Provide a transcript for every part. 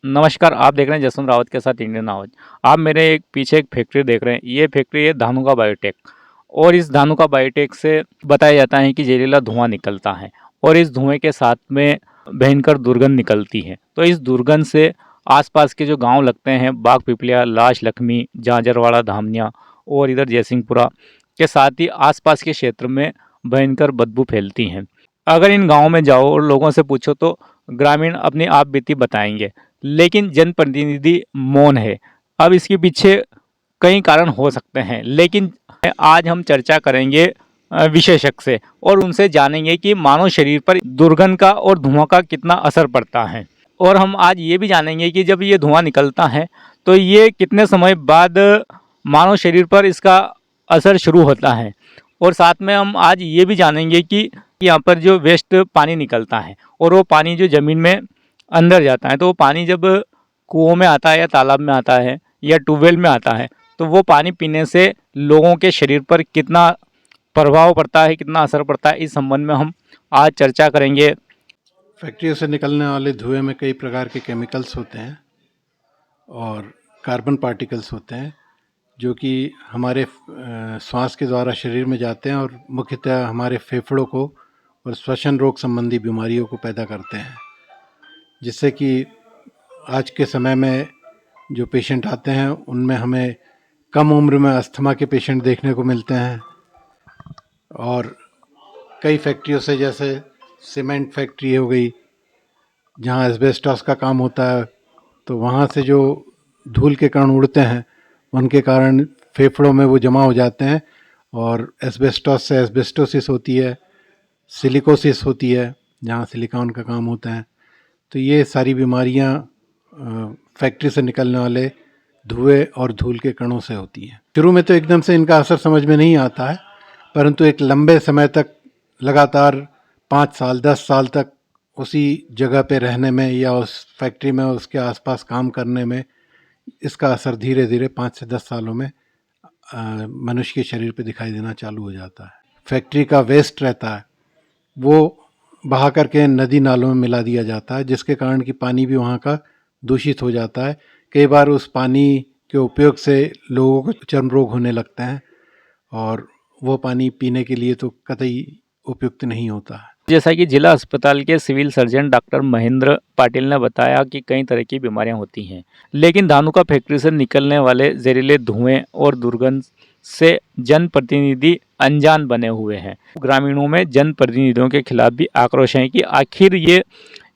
नमस्कार, आप देख रहे हैं जसवंत रावत के साथ इंडियन आवाज़। आप मेरे एक पीछे एक फैक्ट्री देख रहे हैं, ये फैक्ट्री है धानुका बायोटेक और इस धानुका बायोटेक से बताया जाता है कि जहरीला धुआँ निकलता है और इस धुएँ के साथ में भयंकर दुर्गंध निकलती है। तो इस दुर्गंध से आसपास के जो गांव लगते हैं, बाग पिपलिया, लाश लक्ष्मी, झांझरवाड़ा, धामनिया और इधर जयसिंहपुरा के साथ ही आसपास के क्षेत्र में भयंकर बदबू फैलती हैं। अगर इन गाँव में जाओ और लोगों से पूछो तो ग्रामीण अपनी आप बीती बताएंगे, लेकिन जनप्रतिनिधि मौन है। अब इसके पीछे कई कारण हो सकते हैं, लेकिन आज हम चर्चा करेंगे विशेषज्ञ से और उनसे जानेंगे कि मानव शरीर पर दुर्गंध का और धुआं का कितना असर पड़ता है। और हम आज ये भी जानेंगे कि जब ये धुआं निकलता है तो ये कितने समय बाद मानव शरीर पर इसका असर शुरू होता है। और साथ में हम आज ये भी जानेंगे कि यहाँ पर जो वेस्ट पानी निकलता है और वो पानी जो ज़मीन में अंदर जाता है, तो वो पानी जब कुओं में आता है या तालाब में आता है या ट्यूबवेल में आता है, तो वो पानी पीने से लोगों के शरीर पर कितना प्रभाव पड़ता है, कितना असर पड़ता है, इस संबंध में हम आज चर्चा करेंगे। फैक्ट्रियों से निकलने वाले धुएं में कई प्रकार के केमिकल्स होते हैं और कार्बन पार्टिकल्स होते हैं जो कि हमारे श्वास के द्वारा शरीर में जाते हैं और मुख्यतः हमारे फेफड़ों को और श्वसन रोग संबंधी बीमारियों को पैदा करते हैं, जिससे कि आज के समय में जो पेशेंट आते हैं उनमें हमें कम उम्र में अस्थमा के पेशेंट देखने को मिलते हैं। और कई फैक्ट्रियों से, जैसे सीमेंट फैक्ट्री हो गई जहाँ एस्बेस्टॉस का काम होता है, तो वहाँ से जो धूल के कण उड़ते हैं उनके कारण फेफड़ों में वो जमा हो जाते हैं और एस्बेस्टॉस से एस्बेस्टोसिस होती है, सिलिकोसिस होती है जहाँ सिलिकॉन का काम होता है। तो ये सारी बीमारियाँ फैक्ट्री से निकलने वाले धुएं और धूल के कणों से होती हैं। शुरू में तो एकदम से इनका असर समझ में नहीं आता है, परंतु एक लंबे समय तक लगातार 5 साल 10 साल तक उसी जगह पे रहने में या उस फैक्ट्री में उसके आसपास काम करने में इसका असर धीरे धीरे 5 से 10 सालों में मनुष्य के शरीर पे दिखाई देना चालू हो जाता है। फैक्ट्री का वेस्ट रहता है वो बहा करके नदी नालों में मिला दिया जाता है, जिसके कारण कि पानी भी वहाँ का दूषित हो जाता है। कई बार उस पानी के उपयोग से लोगों को चर्म रोग होने लगते हैं और वो पानी पीने के लिए तो कतई उपयुक्त नहीं होता है। जैसा कि जिला अस्पताल के civil surgeon doctor Mahendra Patil ने बताया कि कई तरह की बीमारियां होती हैं, लेकिन धानुका फैक्ट्री से निकलने वाले जहरीले धुएं और दुर्गंध से जनप्रतिनिधि अनजान बने हुए हैं। ग्रामीणों में जनप्रतिनिधियों के खिलाफ भी आक्रोश है कि आखिर ये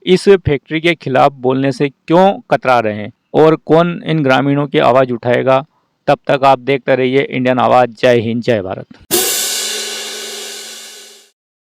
इस फैक्ट्री के खिलाफ बोलने से क्यों कतरा रहे हैं और कौन इन ग्रामीणों की आवाज़ उठाएगा। तब तक आप देखते रहिए इंडियन आवाज़। जय हिंद, जय भारत।